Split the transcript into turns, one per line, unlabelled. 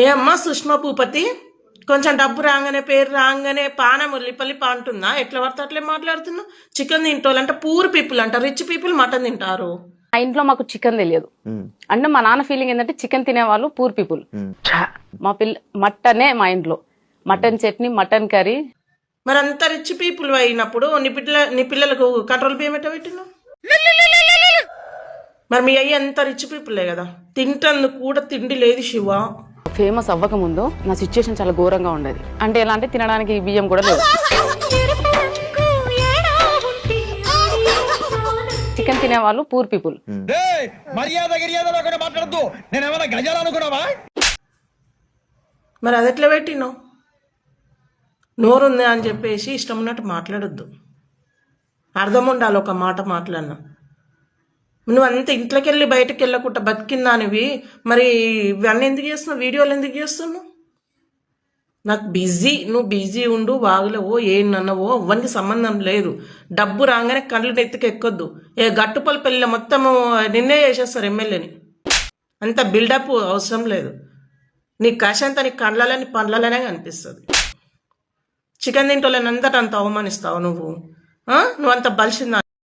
ఏ అమ్మా సుష్మా భూపతి, కొంచెం డబ్బు రాగానే పేరు రాగానే పానం ఉల్లిపల్లి అంటుందా? ఎట్లా పడితే అట్లే మాట్లాడుతున్నావు. చికెన్ తింటోళ్ళంటే పూర్ పీపుల్ అంట, రిచ్ పీపుల్ మటన్ తింటారు.
మా ఇంట్లో మాకు చికెన్ తెలియదు. అంటే మా నాన్న ఫీలింగ్ ఏంటంటే చికెన్ తినేవాళ్ళు పూర్ పీపుల్. మా మటనే మా ఇంట్లో మటన్ చట్నీ, మటన్ కర్రీ.
మరి అంత రిచ్ పీపుల్ అయినప్పుడు నీ పిల్లలకు కంట్రోల్ బియ్యం ఎట్ట పెట్టినావు? మరి మీ అయ్యి అంత రిచ్ పీపులే కదా, తింటందుకు కూడా తిండి లేదు శివ.
ఫేమస్ అవ్వక ముందు నా సిచ్యుయేషన్ చాలా ఘోరంగా ఉండేది. అంటే ఎలా అంటే తినడానికి బియ్యం కూడా లేదు. చికెన్ తినేవాళ్ళు పూర్ పీపుల్.
మరి అది ఎట్లా పెట్టినావు? నోరుంది అని చెప్పేసి ఇష్టం ఉన్నట్టు మాట్లాడొద్దు, అర్థం ఉండాలి ఒక మాట మాట్లాడినా. నువ్వు అంత ఇంట్లోకి వెళ్ళి బయటకు వెళ్ళకుండా బతికిందానివి, మరి ఇవన్నీ ఎందుకు చేస్తున్నావు? వీడియోలు ఎందుకు చేస్తున్నావు? నాకు నువ్వు బిజీ ఉండు, వాగులేవో ఏనన్నవో అవ్వనికి సంబంధం లేదు. డబ్బు రాగానే కళ్ళు నెత్తికి ఎక్కొద్దు. ఏ గట్టుపల్లి పెళ్ళి మొత్తము నిన్నే చేసేస్తారు ఎమ్మెల్యేని. అంత బిల్డప్ అవసరం లేదు. నీ కాశంతా నీ కళ్ళని పండ్లలోనే కనిపిస్తుంది. చికెన్ తింటోళ్ళని అంతటా అంత అవమానిస్తావు నువ్వు. నువ్వు అంత బలిసిందా?